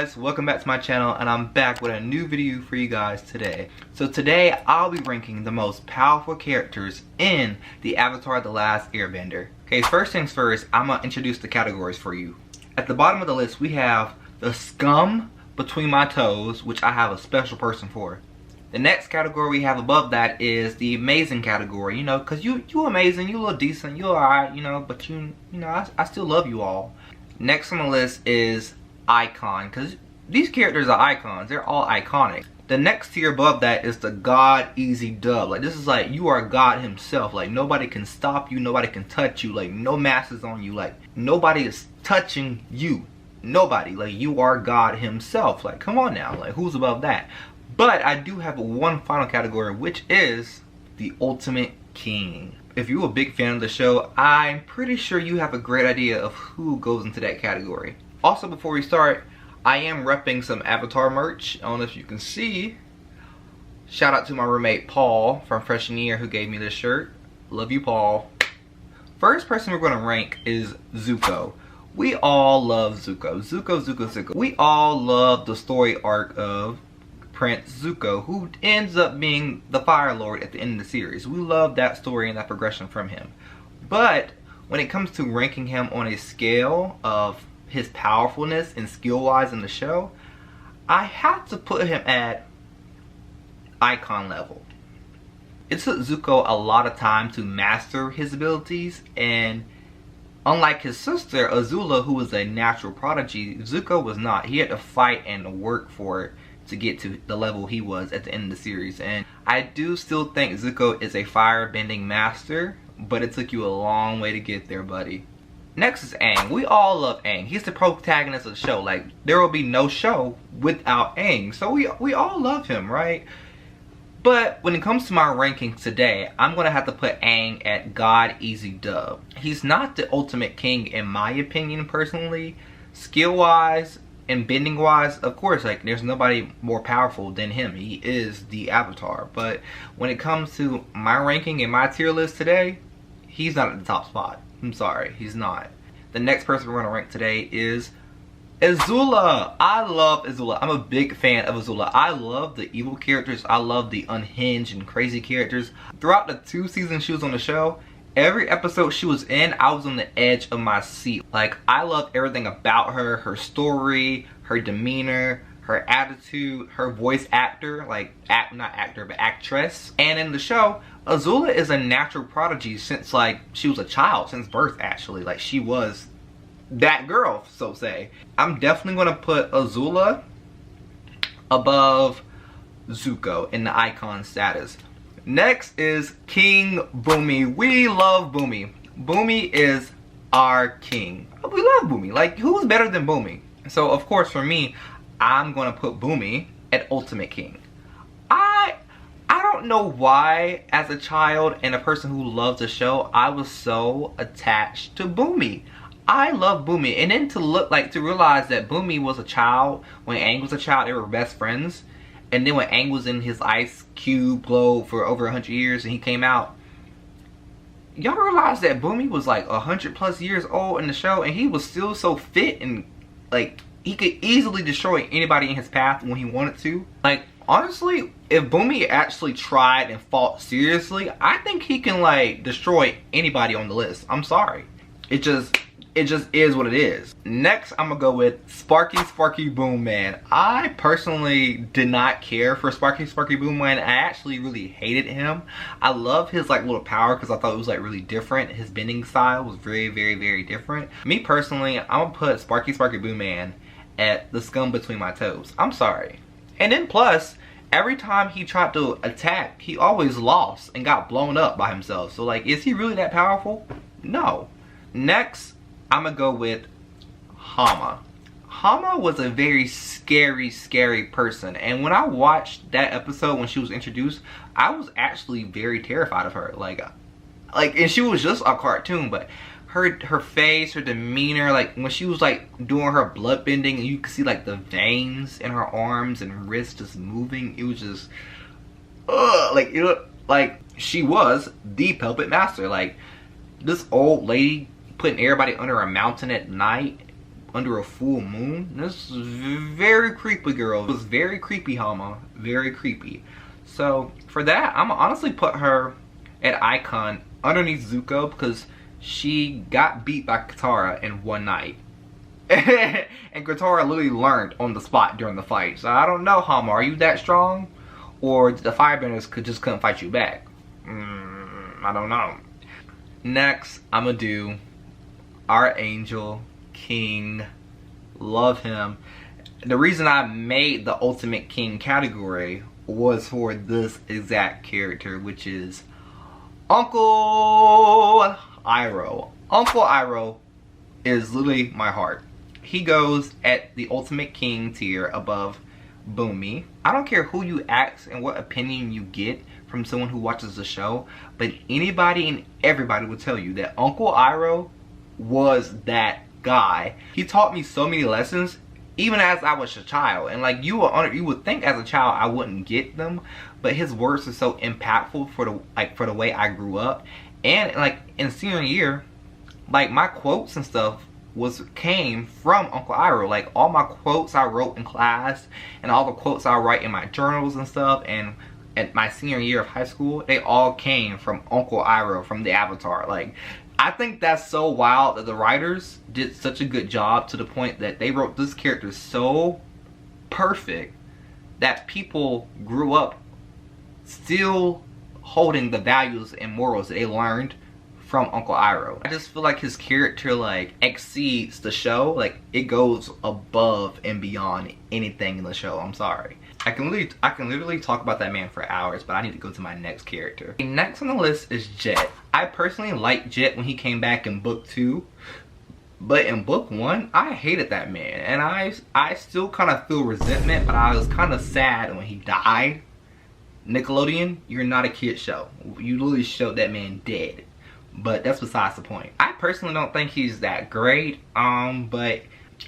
guys, welcome back to my channel, and I'm back with a new video for you guys today. So today I'll be ranking the most powerful characters in the Avatar The Last Airbender. Okay, first things first, I'm gonna introduce the categories for you. At the bottom of the list we have the scum between my toes, which I have a special person for. The next category we have above that is the amazing category, you know, cause you amazing, you look decent, you alright, you know, but you know, I still love you all. Next on the list is icon, because these characters are icons, they're all iconic. The next tier above that is the God Easy Dub. Like, this is like you are God himself. Like, nobody can stop you, nobody can touch you, like no mask is on you, like nobody is touching you. Nobody, like you are God himself. Like, come on now, like who's above that? But I do have one final category, which is the Ultimate King. If you're a big fan of the show, I'm pretty sure you have a great idea of who goes into that category. Also, before we start, I am repping some Avatar merch. I don't know if you can see. Shout out to my roommate Paul from freshman year who gave me this shirt. Love you, Paul. First person we're going to rank is Zuko. We all love Zuko. Zuko. We all love the story arc of Prince Zuko, who ends up being the Fire Lord at the end of the series. We love that story and that progression from him. But when it comes to ranking him on a scale of his powerfulness and skill wise in the show, I have to put him at icon level. It took Zuko a lot of time to master his abilities, and unlike his sister Azula, who was a natural prodigy, Zuko was not. He had to fight and work for it to get to the level he was at the end of the series. And I do still think Zuko is a fire-bending master, but it took you a long way to get there, buddy. Next is Aang. We all love Aang. He's the protagonist of the show. Like, there will be no show without Aang. So we all love him, right? But when it comes to my rankings today, I'm going to have to put Aang at God Easy Dub. He's not the ultimate king in my opinion personally. Skill-wise and bending-wise, of course, like, there's nobody more powerful than him. He is the Avatar. But when it comes to my ranking and my tier list today, he's not at the top spot. I'm sorry, he's not. The next person we're going to rank today is Azula. I love Azula. I'm a big fan of Azula. I love the evil characters. I love the unhinged and crazy characters. Throughout the 2 seasons she was on the show, every episode she was in, I was on the edge of my seat. Like, I love everything about her. Her story, her demeanor, her attitude, her voice actor, like, not actor, but actress. And in the show, Azula is a natural prodigy since, like, she was a child, since birth, actually. Like, she was that girl, so to say. I'm definitely going to put Azula above Zuko in the icon status. Next is King Bumi. We love Bumi. Bumi is our king. We love Bumi. Like, who's better than Bumi? So, of course, for me, I'm going to put Bumi at Ultimate King. I don't know why, as a child and a person who loves the show, I was so attached to Bumi. I love Bumi. And then to realize that Bumi was a child, when Aang was a child, they were best friends. And then when Aang was in his ice cube globe for over 100 years and he came out, y'all realize that Bumi was like 100+ years old in the show, and he was still so fit, and like he could easily destroy anybody in his path when he wanted to. Like, honestly, if Bumi actually tried and fought seriously, I think he can like destroy anybody on the list. I'm sorry. It just is what it is. Next, I'm gonna go with Sparky Boom Man. I personally did not care for Sparky Boom Man. I actually really hated him. I love his like little power because I thought it was like really different. His bending style was very different. Me personally, I'm gonna put Sparky Boom Man at the scum between my toes. I'm sorry. And then plus, every time he tried to attack, he always lost and got blown up by himself. So like, is he really that powerful? No. Next, I'm gonna go with Hama. Hama was a very scary person, and when I watched that episode when she was introduced, I was actually very terrified of her. Like, and she was just a cartoon, but her face, her demeanor, like when she was like doing her blood bending, and you could see like the veins in her arms and wrists just moving. It was just, like it looked like she was the puppet master. Like, this old lady putting everybody under a mountain at night under a full moon. This is very creepy, girl. It was very creepy, Hama. Very creepy. So for that, I'm gonna honestly put her at icon underneath Zuko because she got beat by Katara in one night. And Katara literally learned on the spot during the fight. So I don't know, Hama, are you that strong? Or the Firebenders just couldn't fight you back? I don't know. Next, I'm gonna do our Angel King. Love him. The reason I made the Ultimate King category was for this exact character, which is Uncle Iroh. Uncle Iroh is literally my heart. He goes at the Ultimate King tier above Boomy. I don't care who you ask and what opinion you get from someone who watches the show, but anybody and everybody will tell you that Uncle Iroh was that guy. He taught me so many lessons, even as I was a child. And like you would think as a child I wouldn't get them, but his words are so impactful for the way I grew up. And like in senior year, like my quotes and stuff came from Uncle Iroh. Like all my quotes I wrote in class and all the quotes I write in my journals and stuff, and at my senior year of high school, they all came from Uncle Iroh from the Avatar. Like I think that's so wild that the writers did such a good job to the point that they wrote this character so perfect that people grew up still holding the values and morals that they learned from Uncle Iroh. I just feel like his character like exceeds the show. Like it goes above and beyond anything in the show. I'm sorry. I can literally talk about that man for hours, but I need to go to my next character. Next on the list is Jet. I personally liked Jet when he came back in book 2, but in book 1, I hated that man, and I still kind of feel resentment, but I was kind of sad when he died. Nickelodeon, you're not a kid show. You literally showed that man dead, but that's besides the point. I personally don't think he's that great, but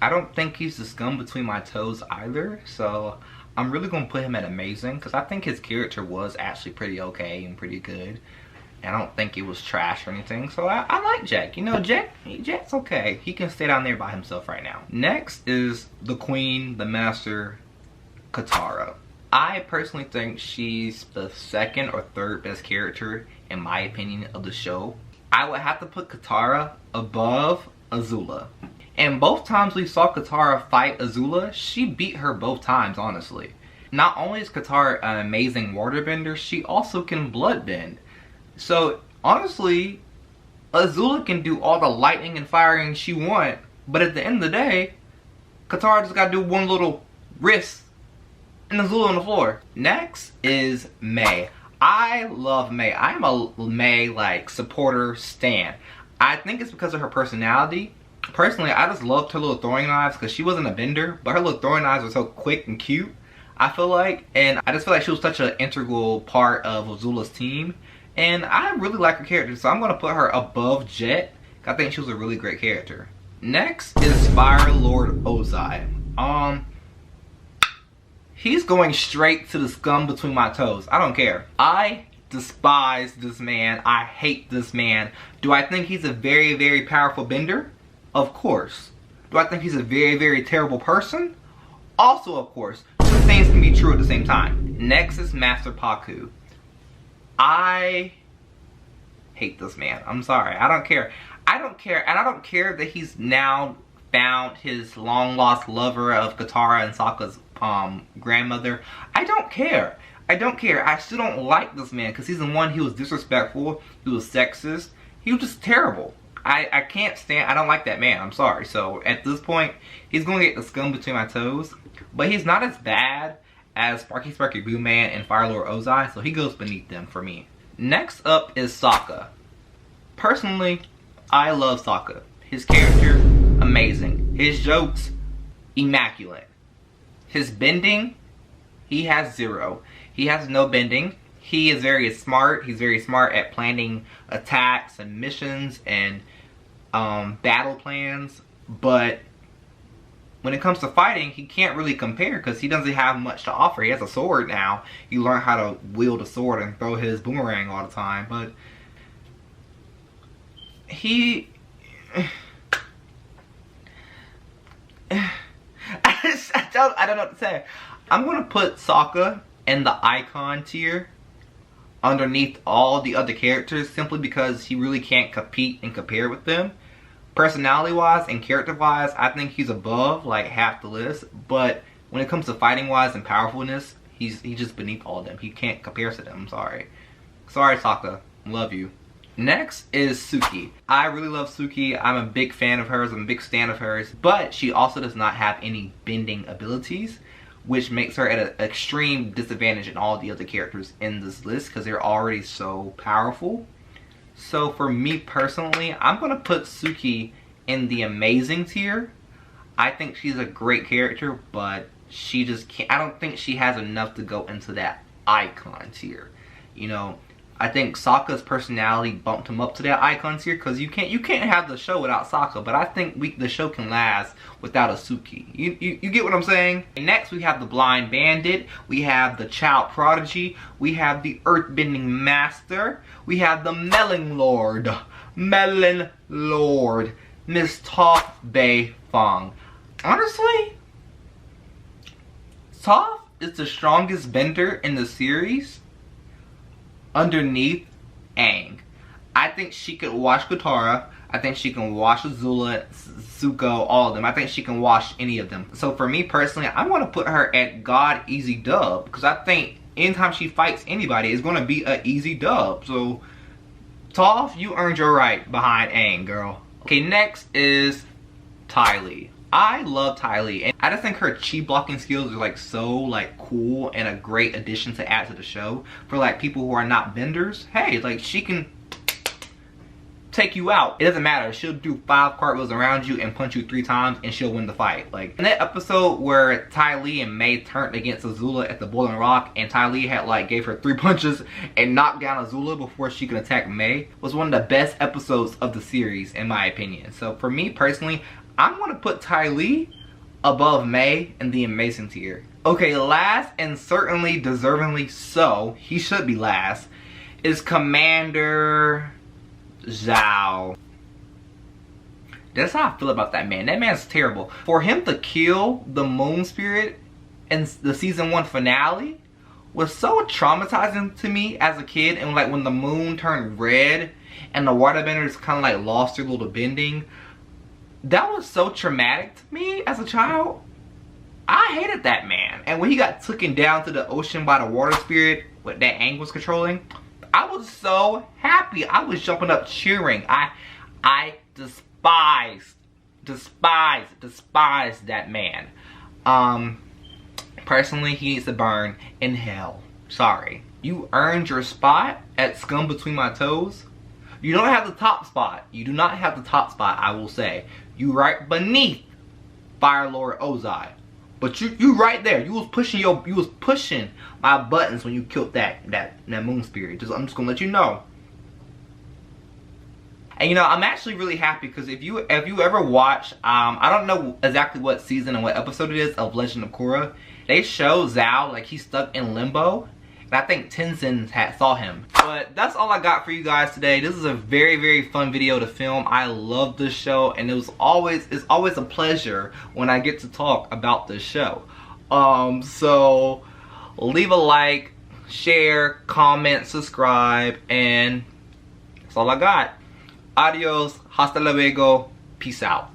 I don't think he's the scum between my toes either, so I'm really gonna put him at amazing because I think his character was actually pretty okay and pretty good. And I don't think it was trash or anything. So I like Jack. You know, Jack's okay. He can stay down there by himself right now. Next is the Queen, the Master, Katara. I personally think she's the second or third best character, in my opinion, of the show. I would have to put Katara above Azula. And both times we saw Katara fight Azula, she beat her both times, honestly. Not only is Katara an amazing waterbender, she also can bloodbend. So, honestly, Azula can do all the lightning and firing she wants, but at the end of the day, Katara just gotta do one little wrist and Azula on the floor. Next is May. I love May. I'm a May, like, supporter stan. I think it's because of her personality. Personally, I just loved her little throwing knives because she wasn't a bender, but her little throwing knives were so quick and cute, I feel like. And I just feel like she was such an integral part of Azula's team. And I really like her character, so I'm going to put her above Jet. I think she was a really great character. Next is Fire Lord Ozai. He's going straight to the scum between my toes. I don't care. I despise this man. I hate this man. Do I think he's a very, very powerful bender? Of course. Do I think he's a very, very terrible person? Also, of course. Two things can be true at the same time. Next is Master Paku. I hate this man. I'm sorry. I don't care. I don't care. And I don't care that he's now found his long lost lover of Katara and Sokka's grandmother. I don't care. I don't care. I still don't like this man because season 1 he was disrespectful. He was sexist. He was just terrible. I can't stand, I don't like that man, I'm sorry. So at this point, he's going to get the scum between my toes. But he's not as bad as Sparky Boo Man and Fire Lord Ozai, so he goes beneath them for me. Next up is Sokka. Personally, I love Sokka. His character, amazing. His jokes, immaculate. His bending, he has 0. He has no bending. He is very smart. He's very smart at planning attacks and missions and battle plans. But when it comes to fighting, he can't really compare because he doesn't have much to offer. He has a sword now. He learned how to wield a sword and throw his boomerang all the time. But he I don't know what to say. I'm gonna put Sokka in the icon tier underneath all the other characters simply because he really can't compete and compare with them. Personality wise and character wise, I think he's above like half the list, but when it comes to fighting wise and powerfulness, he's just beneath all of them. He can't compare to them. I'm sorry. Sorry, Sokka. Love you. Next is Suki. I really love Suki. I'm a big fan of hers. I'm a big stan of hers, but she also does not have any bending abilities, which makes her at an extreme disadvantage in all the other characters in this list because they're already so powerful. So for me personally, I'm gonna put Suki in the amazing tier. I think she's a great character, but she just can't, I don't think she has enough to go into that icon tier. You know, I think Sokka's personality bumped him up to that icon tier because you can't have the show without Sokka, but I think the show can last without a Suki. You get what I'm saying? Next we have the Blind Bandit, we have the Child Prodigy, we have the Earthbending Master, we have the Melon Lord, Miss Toph Bei Fong. Honestly, Toph is the strongest bender in the series underneath Aang. I think she could wash Katara. I think she can wash Azula, Zuko, all of them. I think she can wash any of them. So for me personally, I want to put her at God easy dub because I think anytime she fights anybody, it's going to be an easy dub. So Toph, you earned your right behind Aang, girl. Okay, next is Ty Lee. I love Ty Lee, and I just think her chi blocking skills are like so like cool and a great addition to add to the show for like people who are not benders. Hey, like she can take you out. It doesn't matter. She'll do 5 cartwheels around you and punch you 3 times and she'll win the fight. Like in that episode where Ty Lee and May turned against Azula at the Boiling Rock and Ty Lee had like gave her 3 punches and knocked down Azula before she could attack May, was one of the best episodes of the series in my opinion. So for me personally, I'm gonna put Ty Lee above May in the amazing tier. Okay, last and certainly deservingly so, he should be last, is Commander Zhao. That's how I feel about that man. That man's terrible. For him to kill the Moon Spirit in the season 1 finale was so traumatizing to me as a kid. And like when the moon turned red and the waterbenders kind of like lost their little bending, that was so traumatic to me as a child. I hated that man. And when he got taken down to the ocean by the water spirit, what that Aang was controlling, I was so happy. I was jumping up cheering. I despised that man. Personally, he needs to burn in hell. Sorry. You earned your spot at Scum Between My Toes. You don't have the top spot. You do not have the top spot, I will say. You right beneath Fire Lord Ozai. But you right there. You was pushing my buttons when you killed that moon spirit. I'm just gonna let you know. And you know, I'm actually really happy because if you ever watch, I don't know exactly what season and what episode it is of Legend of Korra, they show Zhao like he's stuck in limbo. And I think Tenzin saw him. But that's all I got for you guys today. This is a very, very fun video to film. I love this show, and it's always a pleasure when I get to talk about this show. So leave a like, share, comment, subscribe, and that's all I got. Adios, hasta luego, peace out.